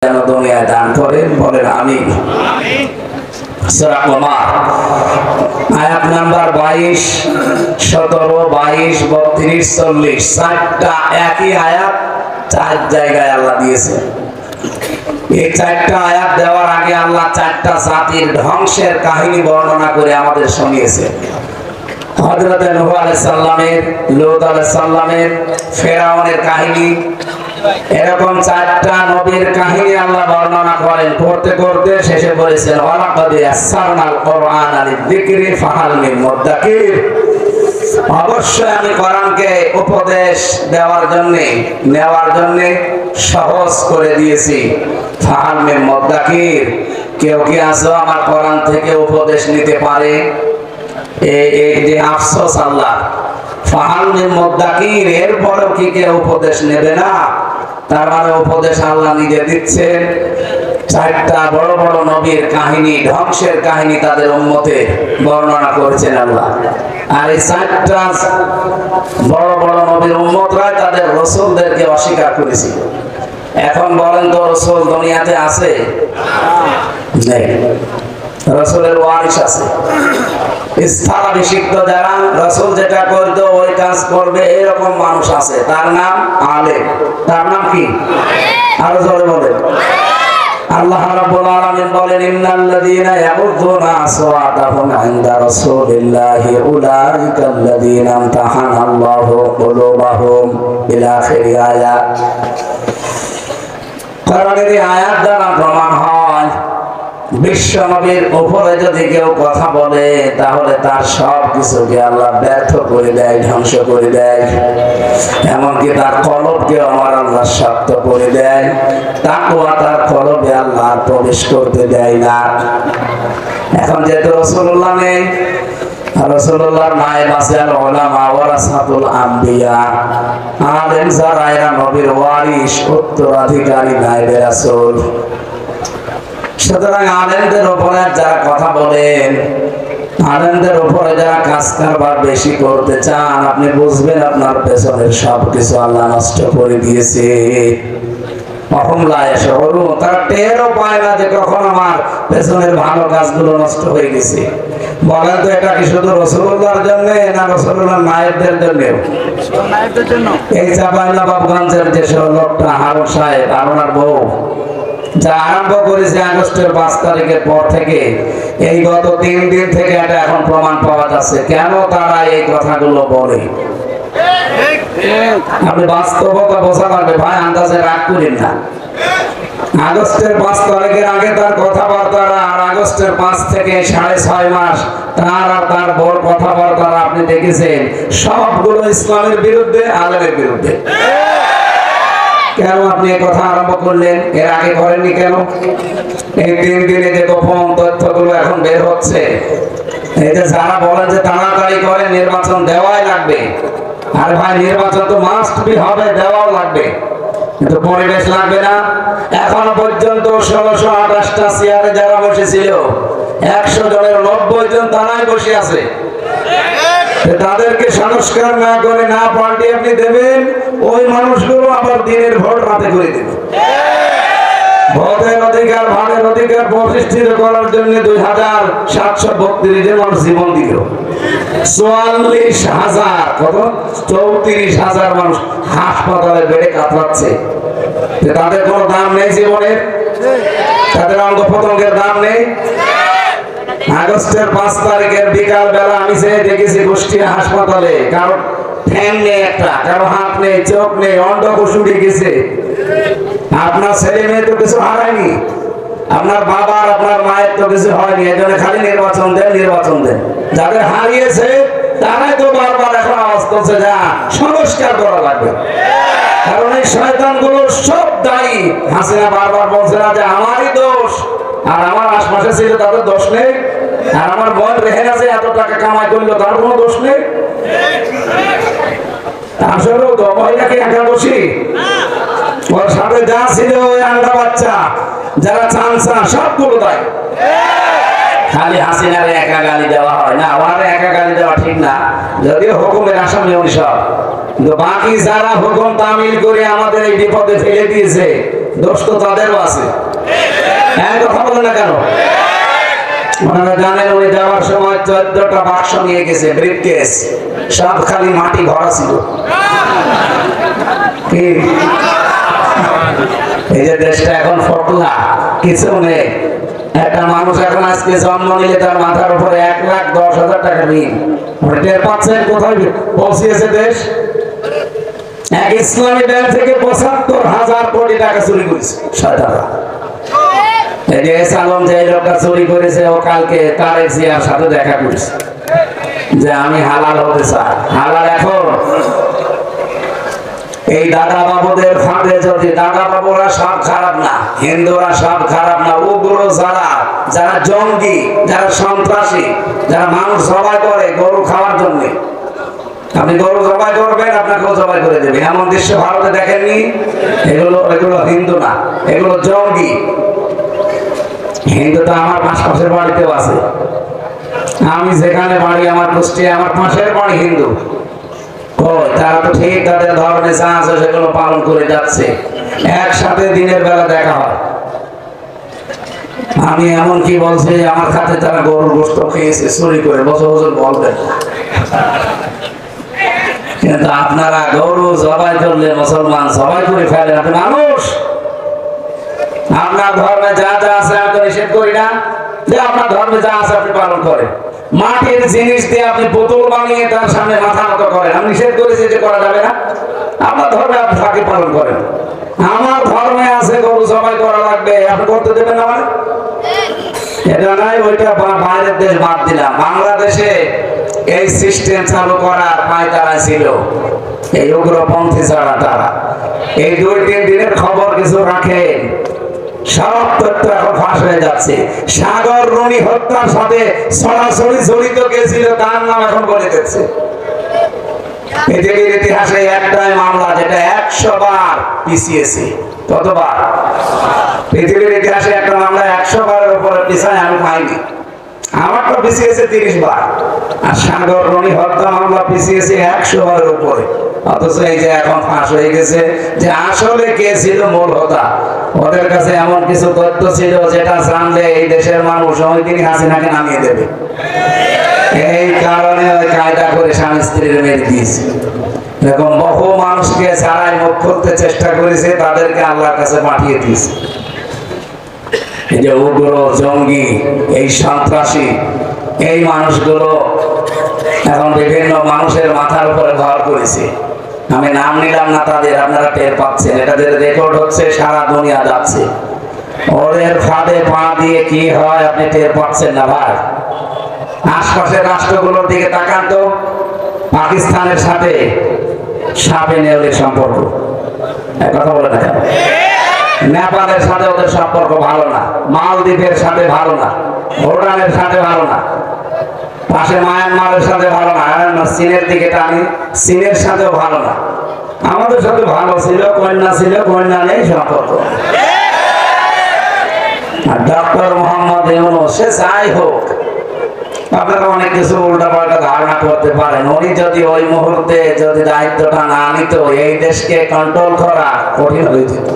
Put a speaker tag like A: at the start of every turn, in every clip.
A: যেন দুনিয়ায় দান করেন, বলেন আমিন। সূরা কমার আয়াত নাম্বার 22, 17, 22, 32, 40 চারটা একই আয়াত চার জায়গায় আল্লাহ দিয়েছে। এই চারটা আয়াত দেওয়ার আগে আল্লাহ চারটা জাতির ধ্বংসের কাহিনী বর্ণনা করে আমাদের শুনিয়েছে। হযরত নূহ আলাইহিস সালামের, লূত আলাইহিস সালামের, ফেরাউনের কাহিনী, এরকম চারটা নবীর কাহিনী আল্লাহ বর্ণনা করেন। করতে করতে শেষে বলেছেন ওয়ালাকাদ ইয়াসসারনাল কুরআনা লিযিকরি ফাহাল মিন মুদ্দাকির। অবশ্যই আমি কোরআনকে উপদেশ দেওয়ার জন্য, নেওয়ার জন্য সহজ করে দিয়েছি। ফাহাল মিন মুদ্দাকির, কেউ কি আছো আমার কোরআন থেকে উপদেশ নিতে পারে? এই যে আফসোস আল্লাহ, ফাহাল মিন মুদ্দাকির, এরপরেও কি কেউ উপদেশ নেবে না? তার মানে উপদেশ আল্লাহ নিজে দিচ্ছেন। চারটা বড় বড় নবীর কাহিনী, ধ্বংসের কাহিনী তাদের উম্মতের বর্ণনা করেছেন আল্লাহ। আর এই চারটা বড় বড় নবীর উম্মতরা তাদের রাসূলদেরকে অস্বীকার করেছিল। এখন বলেন তো রাসূল দুনিয়াতে আছে? নেই। রাসূলের ওয়ারিস আছে, স্থলাভিষিক্ত যারা রাসূল যেটা করতো ওই কাজ করবে এরকম মানুষ আছে, তার নাম আলেম। তার নাম কি? আরো জোরে বলেন। আল্লাহ রাব্বুল আলামিন বলেন ইন্নাল্লাযীনা ইয়াগুযযুনা আসওয়াতাহুম ইনদা রাসূলিল্লাহি উলাইকাল্লাযীনা ইমতাহানাল্লাহু কুলুবাহুম ইলা আখিরি আয়াত। কোরআনের এই আয়াত দ্বারা প্রমাণ হয় বিশ্ব নবীর উপরে যদি কেউ কথা বলে তাহলে তার সব কিছুকে আল্লাহ ব্যর্থ করে দেয়, ধ্বংস করে দেয়। এমনকি তার কলবকে আমার আল্লাহ শক্ত করে দেয়। তাকওয়া তার কলবে আল্লাহ প্রবেশ করতে দেয় না। এখন যেহেতু রাসূলুল্লাহ নেই, রাসূলুল্লাহর নায়েব আছে আর উলামা ওয়ারাসাতুল আম্বিয়া, আলেম যারা এরা নবীর ওয়ারিস, উত্তরাধিকারী নায়েবে রাসূল। সুতরাং আলেমদের উপরে যারা কথা বলেন, আলেমদের উপরে যারা কাজ কারবার বেশি করতে চান, আপনি বুঝবেন আপনার পেছনের সবকিছু আল্লাহ নষ্ট করে দিয়েছে। তারা টেরও পায় না যে কখন আমার পেছনের ভালো কাজগুলো নষ্ট হয়ে গেছে। বলেন তো এটা কি শুধু রাসূলুল্লাহর জন্য না রাসূলুল্লাহর নায়েবদের জন্য? এই চাঁপাইনবাবগঞ্জের যে লোকটা হারুন সাহেব, হারুনার বউ, যা আরম্ভ করেছে আগস্টের 5 তারিখের পর থেকে, এই গত 3 দিন থেকে এটা এখন প্রমাণ পাওয়া যাচ্ছে কেন তারা এই কথাগুলো বলে। আপনি বাস্তবতা বোঝা লাগবে ভাই, আন্দাজে রাগ করেন না। আগস্টের 5 তারিখের আগে তার কথাবার্তারা, আর আগস্টের 5 থেকে 6.5 মাস তার আর তার বড় কথাবার্তারা আপনি দেখেছেন, সবগুলো ইসলামের বিরুদ্ধে, আলেমের বিরুদ্ধে। কেন আপনি এই কথা আরম্ভ করলেন? এর আগে করেননি কেন? এই 3 দিনে যে গোপন তথ্যগুলো এখন বের হচ্ছে, এই যে যারা বলেন যে তাড়াতাড়ি করে নির্বাচন দেওয়াই লাগবে, আর ভাই নির্বাচন তো মাস্ট বি হবে, দেওয়াও লাগবে, কিন্তু পরিবেশ লাগবে না। এখনো পর্যন্ত 1628টা চেয়ারে যারা বসেছিল 100 জনের 90 জন থানায় বসে আছে। তাদেরকে সংস্কার না করে, না পাল্টে আপনি দেবেন, ওই মানুষগুলো আবার দিনের ভোট রাতে করে দেবে। ভোটের অধিকার, ভাগের অধিকার প্রতিষ্ঠিত করার জন্য 2732 জন মানুষ জীবন দিল। 44,000, কত? 34,000 মানুষ হাসপাতালে বেড়ে কাতরাচ্ছে। তাদের কোনো দাম নেই জীবনের? তাদের অঙ্গ প্রত্যঙ্গের দাম নেই? আগস্টের 5 তারিখের বিকাল বেলা আমি যে দেখেছি কুষ্টিয়া হাসপাতালে, কারো ঠ্যাং নেই, একটা কারো হাত নেই, চোখ নেই, অন্ডকোষ উঠে গেছে। আপনার ছেলে মেয়ে তো কিছু হারায়নি, আপনার বাবার, আপনার মায়ের তো কিছু হয়নি, এজন্য খালি নির্বাচন দেন, নির্বাচন দেন। যাদের হারিয়েছে তারাই তো বারবার এখন আওয়াজ করছে যা সংস্কার করা লাগবে। কারণ এই শয়তানগুলো সব দায়ী। হাসিনা বারবার বলছে না যে আমারই দোষ, আর আমার আশপাশে ছিল তাদের দোষ নেই, আর আমার বোন রেহেনা যে এত টাকা কামাই করলো তার কোনো দোষ নেই। আসলেও তো মহিলাকে একা দোষী, ওর সাথে যা ছিল ওই আন্ডা বাচ্চা, যারা চামচা, সবগুলো দায়। খালি হাসিনারে একা গালি দেওয়া হয় না, ওনারে একা গালি দেওয়া ঠিক না, যদিও হুকুমের আসামি উনি সব, কিন্তু বাকি যারা হুকুম তামিল করে আমাদের এই বিপদে ফেলে দিয়েছে দোষ তো তাদেরও আছে। হ্যাঁ, কথা বলেন না কেন? ওনারা জানেন উনি যাওয়ার সময় 14টা বাক্স নিয়ে গেছে, ব্রিফকেস, সব খালি মাটি ভরা ছিল। কি এই যে দেশটা এখন ফটলা, কিছু নেই। একটা মানুষ এখন আজকে জন্ম নিলে তার মাথার উপরে 1,10,000 টাকা ঋণ। টের পাচ্ছেন কোথায় পৌঁছিয়েছে দেশ? এক ইসলামী ব্যাংক থেকে 75,000 কোটি টাকা চুরি করেছে শয়তানরা। এই যে সালম যে লোকটা চুরি করেছে, ও কালকে তারেক জিয়ার সাথে দেখা করেছে যে আমি হালাল হতে চাই। হালাল এখন এই দাদা বাবুদের ফাঁদে যদি, দাদা বাবুরা সব খারাপ না, হিন্দুরা সব খারাপ না, ওগুলো যারা জঙ্গি, যারা সন্ত্রাসী, যারা মানুষ জবাই করে গরু খাওয়ার জন্য। আপনি গরু জবাই করবেন, আপনাকেও জবাই করে দেবে, এমন দৃশ্য ভারতে দেখেননি? এগুলো হিন্দু না, এগুলো জঙ্গি। হিন্দু তো আমার পাশের বাড়িতেও আছে, আমি যেখানে বাড়ি আমার কুষ্টিয়া, আমার পাশের বাড়ি হিন্দু। তারা তো ঠিক তাদের ধর্মে যা আছে সেগুলো পালন করে যাচ্ছে, একসাথে দিনের বেলা দেখা হয়। আমি এমন কি বলছি, আমার খাতে তারা গরুর গোশত খেয়েছে চুরি করে, বছর বছর বলবেন। কিন্তু আপনারা গরু জবাই করলে মুসলমান জবাই করে ফেলেন। আপনি মানুষ, আপনার ধর্মে যা যা আছে আমি তো নিষেধ করি না, যে আপনার ধর্মে যা আছে আপনি পালন করেন। মাটির জিনিস দিয়ে আপনি বোতল বানিয়ে তার সামনে মাথা মতো করেন, আমি নিষেধ করেছি যে করা যাবে না। আপনার ধর্মে আপনি তাকে পালন করেন। আমার ধর্মে আছে গরু জবাই করা লাগবে, আপনি করতে দেবেন আমার? এটা নাই, ওইটা বাইরের দেশ বাদ দিলাম। বাংলাদেশে এই সিস্টেম চালু করার পায়তারা ছিল এই উগ্রপন্থী ছাড়া তারা। এই 2-3 দিনের খবর কিছু রাখেন, সব তথ্য এখন ফাঁস হয়ে যাচ্ছে। সাগর রুনি হত্যার সাথে সরাসরি জড়িত কে ছিল তার নাম এখন বলে দিচ্ছে। পৃথিবীর ইতিহাসে একটাই মামলা যেটা 100 বার পিছিয়েছে। কতবার? পৃথিবীর ইতিহাসে একটা মামলা 100 বারের উপরে পিছায় আমি পাইনি। আমার তো পিছিয়েছে 30 বার, আর সাগর রুনি হত্যা মামলা পিছিয়েছে 100 বারের উপরে। অথচ এই যে এখন ফাঁস হয়ে গেছে যে আসলে কে ছিল মূল হোতা। ওদের কাছে এমন কিছু তথ্য ছিল যেটা জানলে এই দেশের মানুষ ওই দিনই হাসিনাকে নামিয়ে দেবে। এই কারণে ওই কায়দা করে স্বামী স্ত্রীর মেরে দিয়েছে। এরকম বহু মানুষকে ছাড়াই মুখ খুলতে চেষ্টা করেছে, তাদেরকে আল্লাহর কাছে পাঠিয়ে দিয়েছে। এই যে উগ্র জঙ্গি, এই সন্ত্রাসী, এই মানুষগুলো এখন বিভিন্ন মানুষের মাথার উপরে ভর করেছে। আমি নাম নিলাম না তাদের, আপনারা টের পাচ্ছেন, এটাদের রেকর্ড হচ্ছে, সারা দুনিয়া যাচ্ছে। ওদের ফাঁদে পা দিয়ে কি হয় আপনি টের পাচ্ছেন না ভাই? আশপাশের রাষ্ট্রগুলোর দিকে তাকান তো, পাকিস্তানের সাথে সাপে নেউলের সম্পর্ক, কথা বলে না। নেপালের সাথে ওদের সম্পর্ক ভালো না, মালদ্বীপের সাথে ভালো না, ভুটানের সাথে ভালো না, পাশে মায়ানমারের সাথে ভালো না, চীনের দিকে টানি, চীনের সাথেও ভালো না। আমাদের সাথে ভালো ছিল, কন্যা নেই সম্পর্ক। আর ডক্টর মোহাম্মদ ইউনূস, সে যাই হোক, আপনারা অনেক কিছু উল্টাপাল্টা ধারণা করতে পারেন। উনি যদি ওই মুহূর্তে যদি দায়িত্বটা না নিত, এই দেশকে কন্ট্রোল করা কঠিন হয়ে যেত।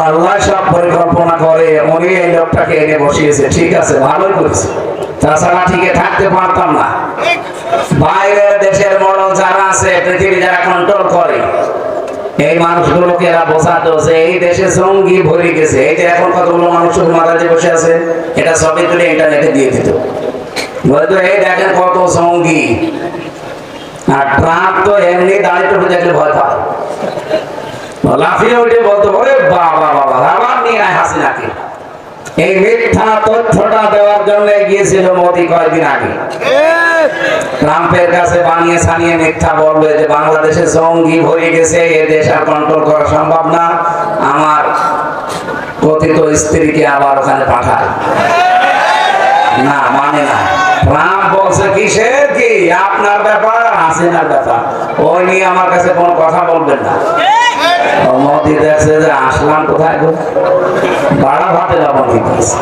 A: আল্লাহ সব পরিকল্পনা করে, উনি এই লোকটাকে এনে বসিয়েছে, ঠিক আছে, ভালোই করেছে, তাছাড়া ঠিকই থাকতে পারতাম না। বাইরের দেশের মডেল যারা আছে, পৃথিবী যারা কন্ট্রোল করে, এই মানুষগুলোকে এরা বোঝাতো যে এই দেশে জঙ্গি ভরে গেছে। এই যে এখন কতগুলো মানুষ মাথাতে বসে আছে, এটা সবই তুলে ইন্টারনেটে দিয়ে দিত, বলতো এই দেখেন কত জঙ্গি। আর ট্রাম্প তো এমনি দাঁড়িয়ে টুপে দেখলে ভয় পায়, লাফিয়ে উঠে বলতো ওরে বাবা বাবা, আবার নিয়ে আয় হাসিনাকে। এই মিথ্যা তথ্যটা দেওয়ার জন্য গিয়েছিল মোদি কয়েকদিন আগে, ট্রাম্পের কাছে বানিয়ে ছানিয়ে মিথ্যা বলবে যে বাংলাদেশে জঙ্গি ভরে গেছে, এ দেশ আর কন্ট্রোল করা সম্ভব না, আমার কথিত স্ত্রীকে আবার ওখানে পাঠায়। না, মানে না। ট্রাম্প বলছে কিসের কি, আপনার ব্যাপার, হাসিনার ব্যাপার, ওই নিয়ে আমার কাছে কোনো কথা বলবেন না। মোদি দেখছে যে আসলাম কোথায় গো, বাড়া ভাতে লবণ দিতেছে।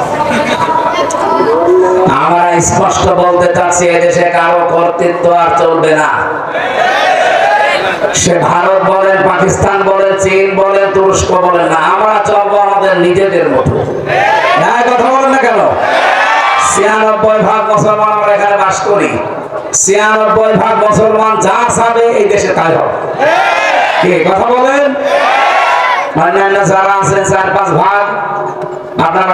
A: আমরা স্পষ্ট বলতে চাচ্ছি এদেশে কারো কর্তৃত্ব আর চলবে না। সে ভারত বলেন, পাকিস্তান বলেন, চীন বলেন, তুরস্ক বলেন না, আমরা চলবো আমাদের নিজেদের মতো। কথা বলেন না কেন? ৯৬% মুসলমান আমরা এখানে বাস করি। ৯৬% মুসলমান যা চাবে এই দেশে তাই হবে। কি কথা বলেন? অন্যান্য যারা আছেন ৪-৫ ভাগ আপনারা